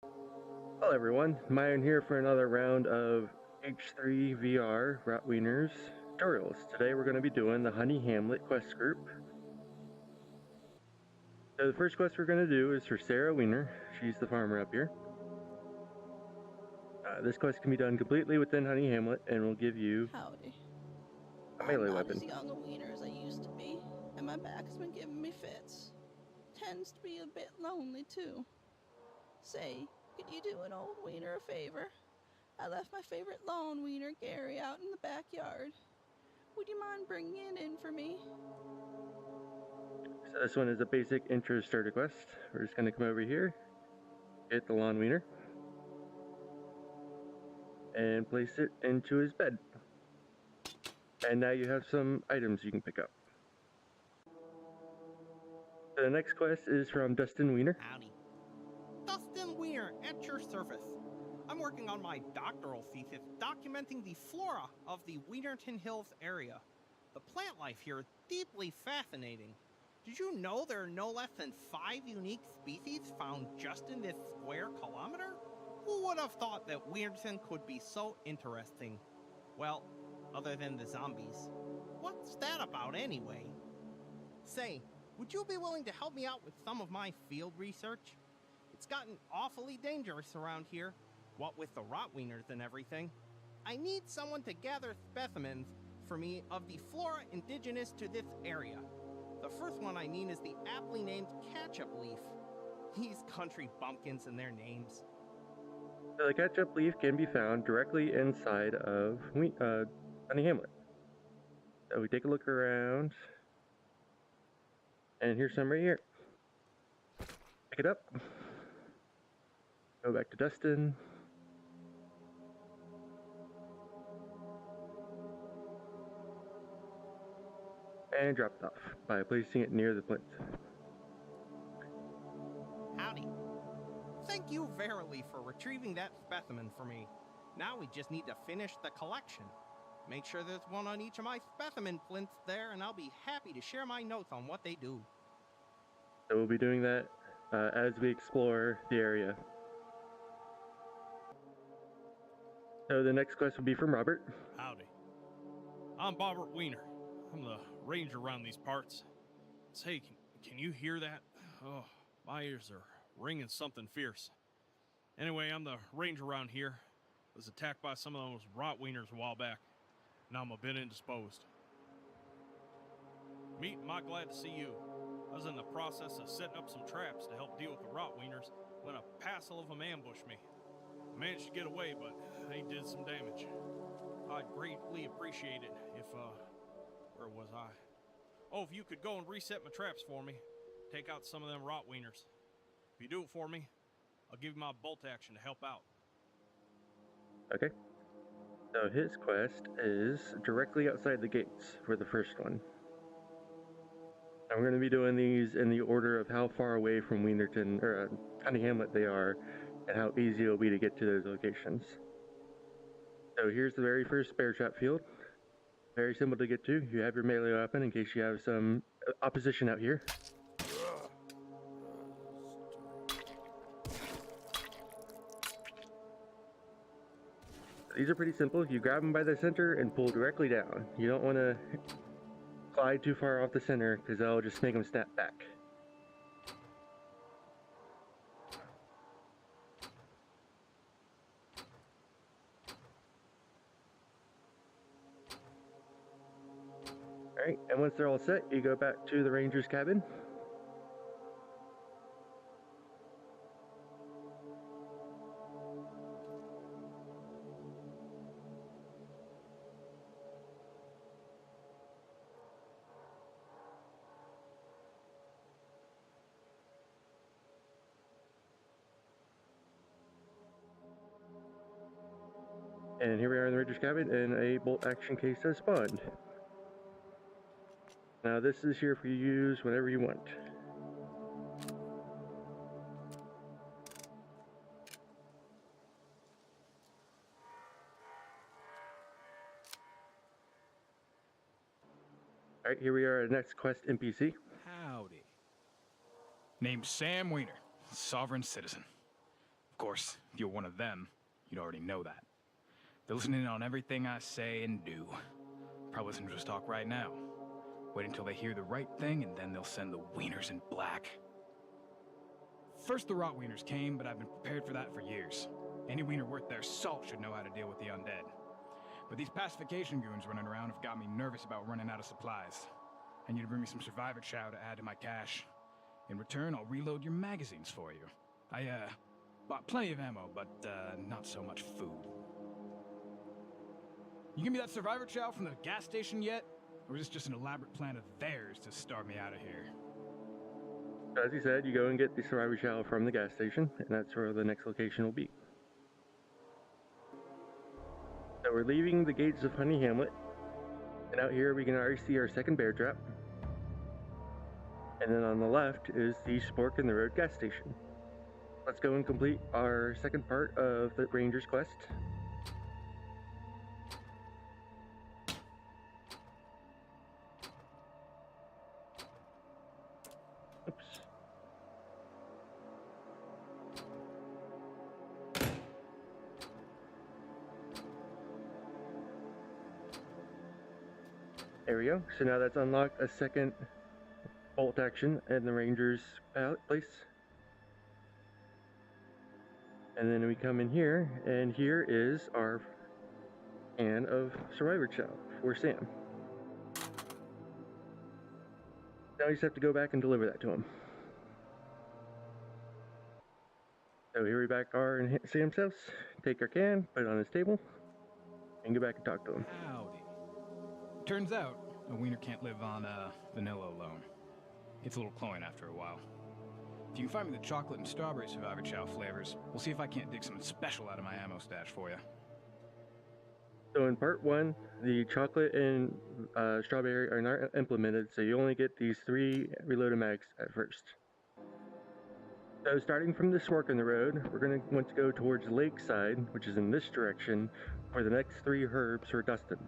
Hello everyone, Mayan here for another round of H3VR Rotwieners tutorials. Today we're going to be doing the Honey Hamlet quest group. So the first quest we're going to do is for Sarah Wiener. She's the farmer up here. This quest can be done completely within Honey Hamlet and will give you Howdy. a I'm melee not weapon. as young a wiener as I used to be, and my back's been giving me fits. Tends to be a bit lonely, too. Say, could you do an old wiener a favor? I left my favorite lone wiener, Gary, out in the backyard. Would you mind bringing it in for me? So this one is a basic intro starter quest. We're just going to come over here, get the lawn wiener, and place it into his bed. And now you have some items you can pick up. The next quest is from Dustin Wiener. Howdy. Dustin Wiener at your service. I'm working on my doctoral thesis documenting the flora of the Wienerton Hills area. The plant life here is deeply fascinating. Did you know there are no less than 5 unique species found just in this square kilometer? Who would have thought that Wienerton could be so interesting? Well, other than the zombies. What's that about anyway? Say, would you be willing to help me out with some of my field research? It's gotten awfully dangerous around here, what with the Rotwieners and everything. I need someone to gather specimens for me of the flora indigenous to this area. The first one I mean is the aptly named ketchup leaf. These country bumpkins and their names. So the ketchup leaf can be found directly inside of Honey Hamlet. So we take a look around, and here's some right here. Pick it up, go back to Dustin, and drop it off by placing it near the plinth. Howdy. Thank you verily for retrieving that specimen for me. Now we just need to finish the collection. Make sure there's one on each of my specimen plinths there, and I'll be happy to share my notes on what they do. So we'll be doing that as we explore the area. So the next quest will be from Robert. Howdy. I'm Bobbert Wiener. I'm the ranger around these parts. Say, can you hear that? Oh, my ears are ringing something fierce. Anyway, I'm the ranger around here. Was attacked by some of those Rotwieners a while back. Now I'm a bit indisposed. Meet, am I glad to see you. I was in the process of setting up some traps to help deal with the Rotwieners when a passel of them ambushed me. I managed to get away, but they did some damage. I'd greatly appreciate it if, where was I? Oh, if you could go and reset my traps for me. Take out some of them Rotwieners. If you do it for me, I'll give you my bolt action to help out. Okay. So his quest is directly outside the gates for the first one. And we're going to be doing these in the order of how far away from Wienerton, or Honey Hamlet they are, and how easy it'll be to get to those locations. So here's the very first bear trap field. Very simple to get to. You have your melee weapon in case you have some opposition out here. These are pretty simple. You grab them by the center and pull directly down. You don't want to glide too far off the center because that'll just make them snap back. Alright, and once they're all set, you go back to the ranger's cabin. And here we are in the ranger's cabin, and a bolt action case has spawned. Now this is here for you to use whenever you want. Alright, here we are at next quest NPC. Howdy. Named Sam Wiener, sovereign citizen. Of course, if you're one of them, you'd already know that. They're listening in on everything I say and do. Probably listening to us talk right now. Wait until they hear the right thing, and then they'll send the wieners in black. First the Rotwieners came, but I've been prepared for that for years. Any wiener worth their salt should know how to deal with the undead. But these pacification goons running around have got me nervous about running out of supplies. I need to bring me some survivor chow to add to my cache. In return, I'll reload your magazines for you. I, bought plenty of ammo, but, not so much food. You give me that survivor chow from the gas station yet? Or is this just an elaborate plan of theirs to starve me out of here? As you said, you go and get the survivor chow from the gas station, and that's where the next location will be. So we're leaving the gates of Honey Hamlet, and out here we can already see our second bear trap. And then on the left is the Spork in the Road gas station. Let's go and complete our second part of the Ranger's quest. Oops. There we go. So now that's unlocked a second bolt action in the Ranger's place. And then we come in here, and here is our can of survivor chow for Sam. Now you just have to go back and deliver that to him. So here we back are in Sam's house. Take our can, put it on his table, and go back and talk to him. Howdy. Turns out, a wiener can't live on, vanilla alone. It's a little cloying after a while. If you can find me the chocolate and strawberry survivor chow flavors, we'll see if I can't dig something special out of my ammo stash for you. So in part 1, the chocolate and strawberry are not implemented, so you only get these 3 reloaded mags at first. So starting from this fork in the road, we're going to want to go towards Lakeside, which is in this direction, for the next 3 herbs for Dustin.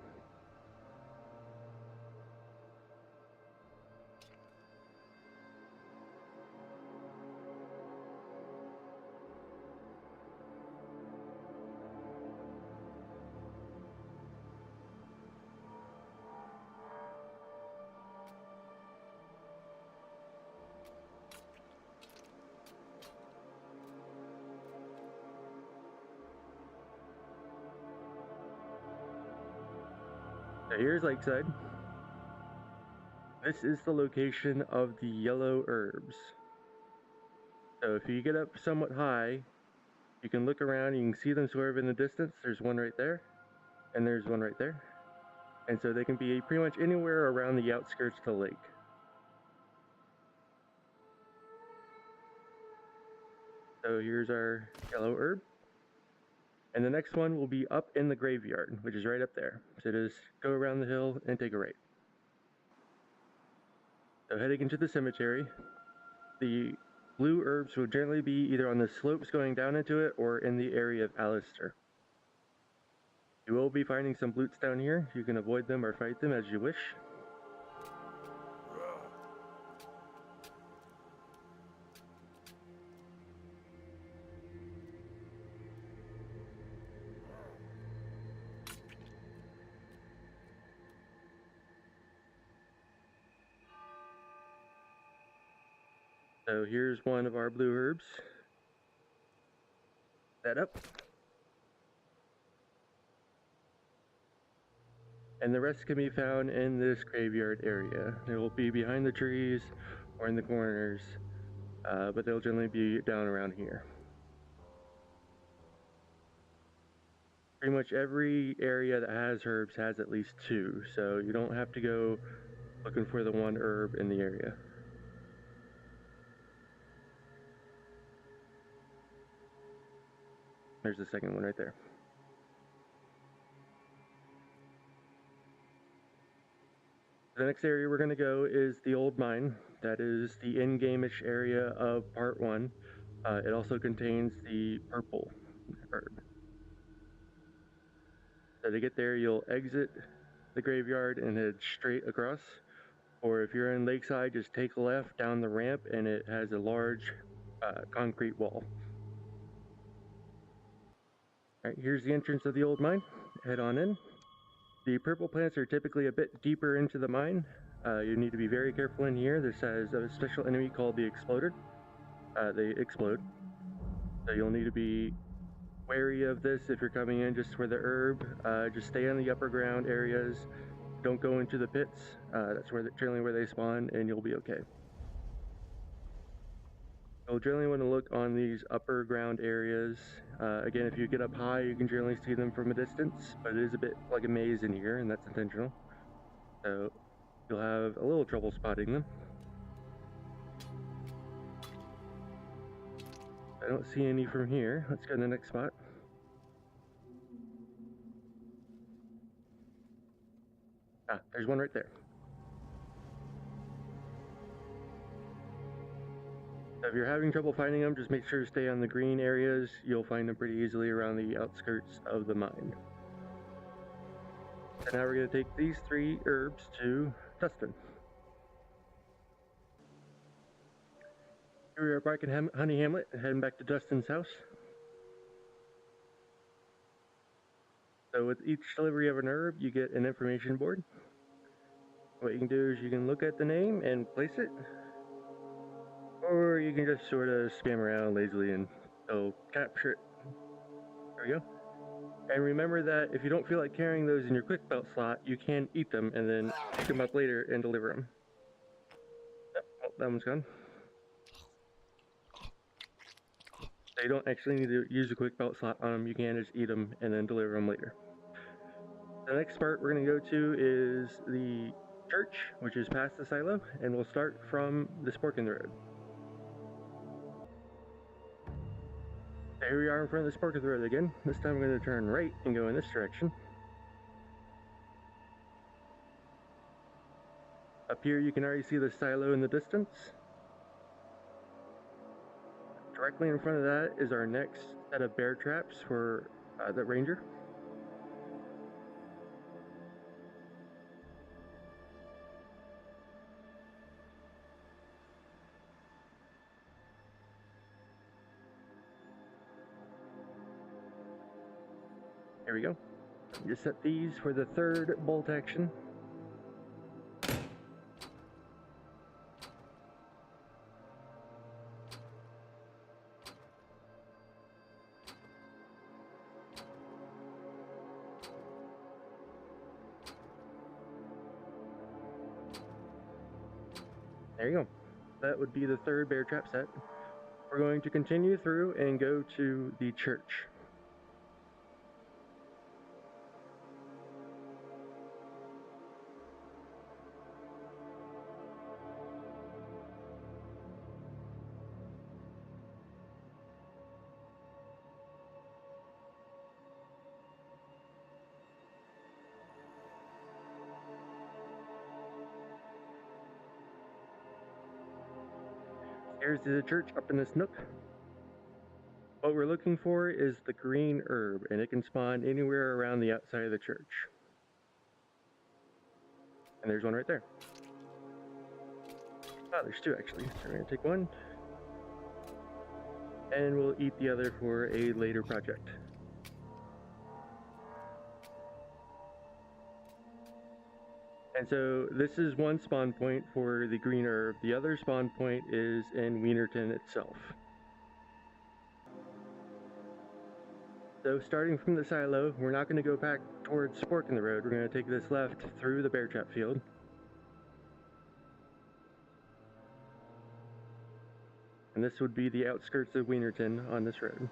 So here's Lakeside. This is the location of the yellow herbs. So if you get up somewhat high, you can look around, you can see them swerve in the distance. There's one right there, and there's one right there. And so they can be pretty much anywhere around the outskirts of the lake. So here's our yellow herb. And the next one will be up in the graveyard, which is right up there. So just go around the hill and take a right. So heading into the cemetery, the blue herbs will generally be either on the slopes going down into it or in the area of Alistair. You will be finding some bloots down here. You can avoid them or fight them as you wish. So here's one of our blue herbs. That up. And the rest can be found in this graveyard area. They will be behind the trees or in the corners, but they'll generally be down around here. Pretty much every area that has herbs has at least 2, so you don't have to go looking for the one herb in the area. There's the second one right there. The next area we're going to go is the old mine. That is the in-game-ish area of part 1. It also contains the purple herb. So to get there, you'll exit the graveyard and head straight across. Or if you're in Lakeside, just take a left down the ramp and it has a large concrete wall. Alright, here's the entrance of the old mine. Head on in. The purple plants are typically a bit deeper into the mine. You need to be very careful in here. This has a special enemy called the Exploder. They explode. So you'll need to be wary of this if you're coming in just for the herb. Just stay on the upper ground areas. Don't go into the pits. That's generally where they spawn, and you'll be okay. You'll generally want to look on these upper ground areas. Again, if you get up high, you can generally see them from a distance, but it is a bit like a maze in here, and that's intentional. So you'll have a little trouble spotting them. I don't see any from here. Let's go to the next spot. Ah, there's one right there. So if you're having trouble finding them, just make sure to stay on the green areas. You'll find them pretty easily around the outskirts of the mine. And now we're going to take these 3 herbs to Dustin. Here we are back in Honey Hamlet and heading back to Dustin's house. So with each delivery of an herb, you get an information board. What you can do is you can look at the name and place it, or you can just sort of spam around lazily and it'll capture it. There we go. And remember that if you don't feel like carrying those in your quick belt slot, you can eat them and then pick them up later and deliver them. Oh, that one's gone. So you don't actually need to use a quick belt slot on them. You can just eat them and then deliver them later. The next part we're going to go to is the church, which is past the silo, and we'll start from this fork in the road. There we are in front of this fork in the road again. This time I'm going to turn right and go in this direction. Up here you can already see the silo in the distance. Directly in front of that is our next set of bear traps for the ranger. There we go. You set these for the 3rd bolt action. There you go. That would be the 3rd bear trap set. We're going to continue through and go to the church. Here's the church up in this nook. What we're looking for is the green herb, and it can spawn anywhere around the outside of the church. And there's one right there. Oh, there's 2 actually. So we're going to take one, and we'll eat the other for a later project. And so this is one spawn point for the green herb. The other spawn point is in Wienerton itself. So starting from the silo, we're not going to go back towards Fork in the Road. We're going to take this left through the bear trap field. And this would be the outskirts of Wienerton on this road.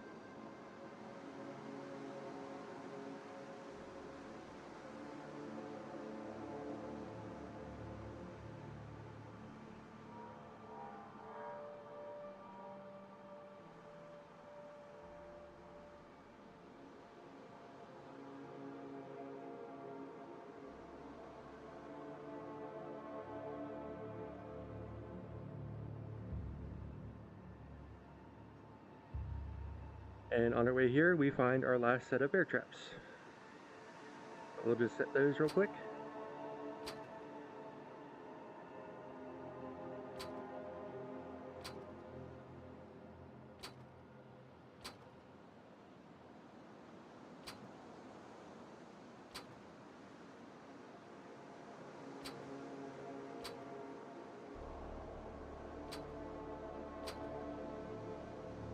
And on our way here, we find our last set of bear traps. We'll just set those real quick.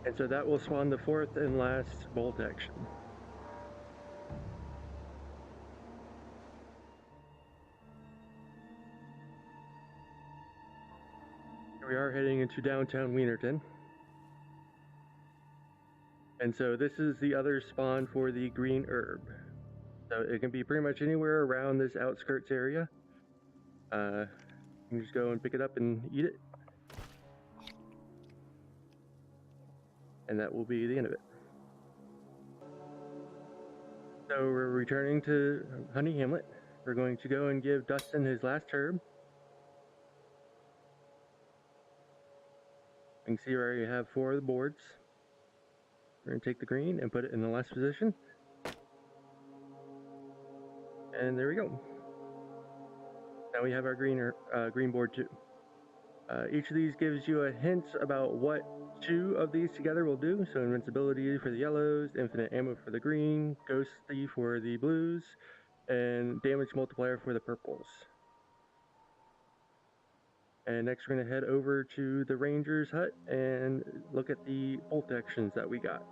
And so that will spawn the fourth and last bolt action. Here we are heading into downtown Wienerton. And so this is the other spawn for the green herb. So it can be pretty much anywhere around this outskirts area. You can just go and pick it up and eat it. And that will be the end of it. So we're returning to Honey Hamlet. We're going to go and give Dustin his last herb. You can see where you have 4 of the boards. We're going to take the green and put it in the last position. And there we go. Now we have our green board too. Each of these gives you a hint about what 2 of these together will do. So invincibility for the yellows, infinite ammo for the green, ghosty for the blues, and damage multiplier for the purples. And next we're going to head over to the Ranger's hut and look at the bolt actions that we got.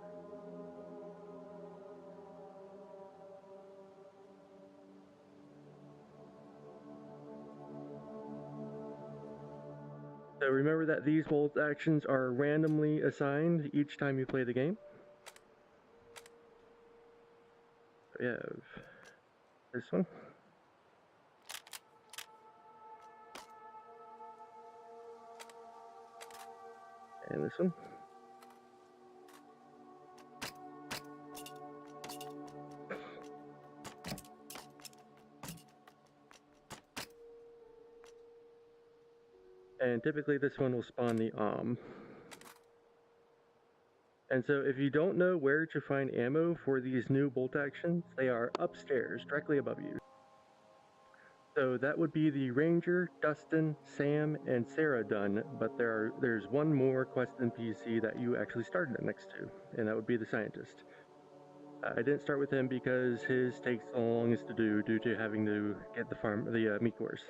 So remember that these bolt actions are randomly assigned each time you play the game. We have this one. And this one. And typically this one will spawn the And so if you don't know where to find ammo for these new bolt actions, they are upstairs, directly above you. So that would be the Ranger, Dustin, Sam, and Sarah done, but there's one more quest NPC that you actually started next to, and that would be the Scientist. I didn't start with him because his takes the longest to do due to having to get the meat cores.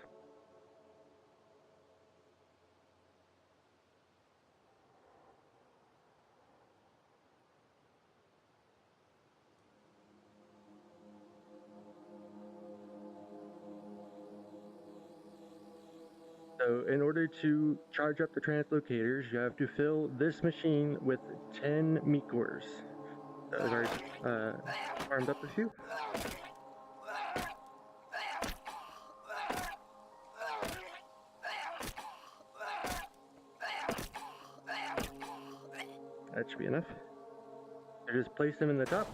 So in order to charge up the translocators, you have to fill this machine with 10 meat cores. I've already farmed up a few. That should be enough. So just place them in the top.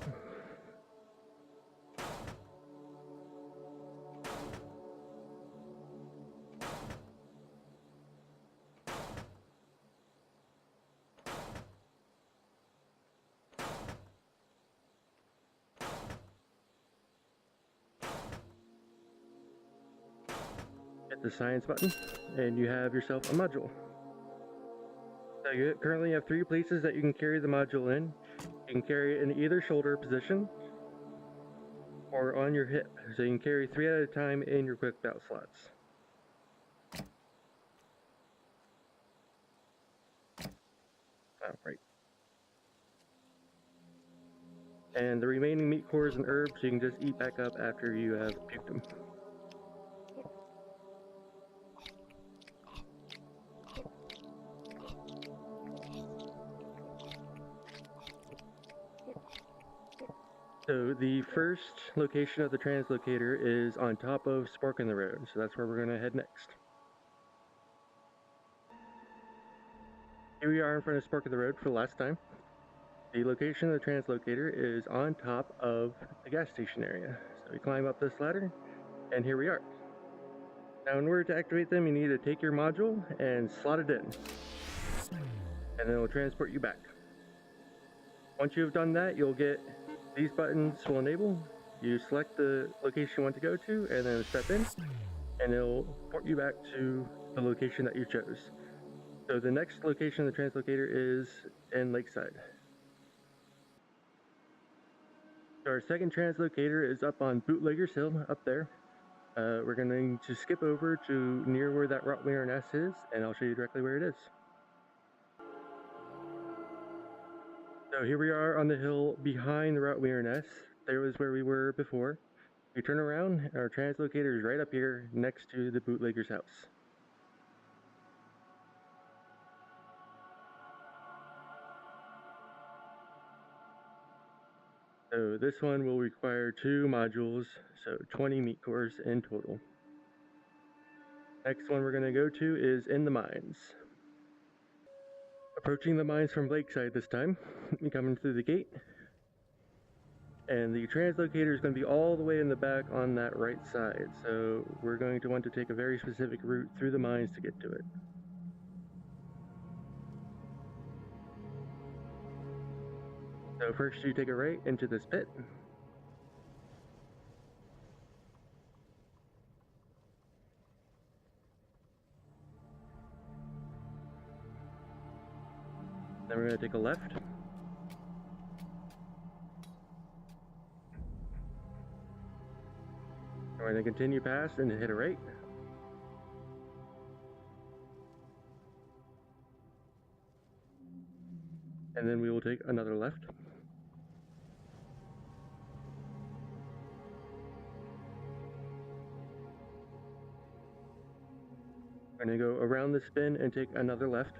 Hit the science button, and you have yourself a module. So you currently have 3 places that you can carry the module in. You can carry it in either shoulder position or on your hip. So you can carry 3 at a time in your quick bout slots. Alright. And the remaining meat cores and herbs you can just eat back up after you have puked them. So the first location of the translocator is on top of Spork in the Road, so that's where we're going to head next. Here we are in front of Spork in the Road for the last time. The location of the translocator is on top of the gas station area. So we climb up this ladder, and here we are. Now in order to activate them, you need to take your module and slot it in. And then it will transport you back. Once you've done that, you'll get these buttons will enable. You select the location you want to go to, and then step in, and it'll port you back to the location that you chose. So the next location of the translocator is in Lakeside. So our second translocator is up on Bootlegger's Hill, up there. We're going to skip over to near where that Rotwiener nest is, and I'll show you directly where it is. So here we are on the hill behind the Rotwiener nest. There was where we were before. We turn around, our translocator is right up here next to the bootlegger's house. So this one will require 2 modules, so 20 meat cores in total. Next one we're going to go to is in the mines. Approaching the mines from Lakeside this time, coming through the gate. And the translocator is going to be all the way in the back on that right side, so we're going to want to take a very specific route through the mines to get to it. So first you take a right into this pit. Then we're going to take a left. We're going to continue past and hit a right. And then we will take another left. We're going to go around the spin and take another left.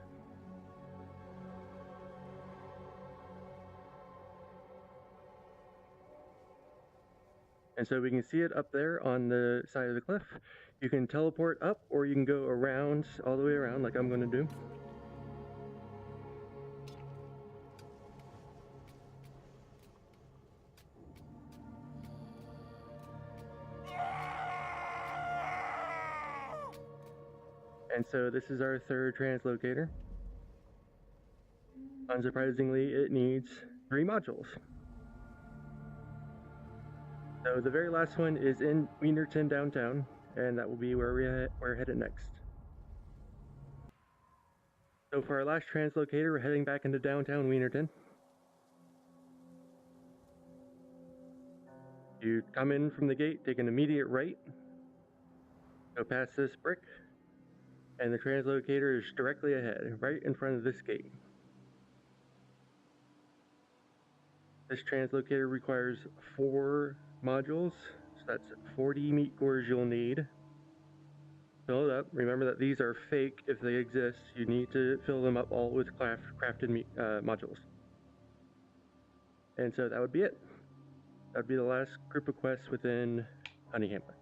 And so we can see it up there on the side of the cliff. You can teleport up, or you can go around, all the way around, like I'm going to do. And so this is our third translocator. Unsurprisingly, it needs 3 modules. So the very last one is in Wienerton downtown, and that will be where we're headed next. So for our last translocator, we're heading back into downtown Wienerton. You come in from the gate, take an immediate right, go past this brick, and the translocator is directly ahead, right in front of this gate. This translocator requires 4 modules, so that's 40 meat cores you'll need. Fill it up. Remember that these are fake if they exist. You need to fill them up all with crafted meat modules. And so that would be it. That would be the last group of quests within Honey Hamlet.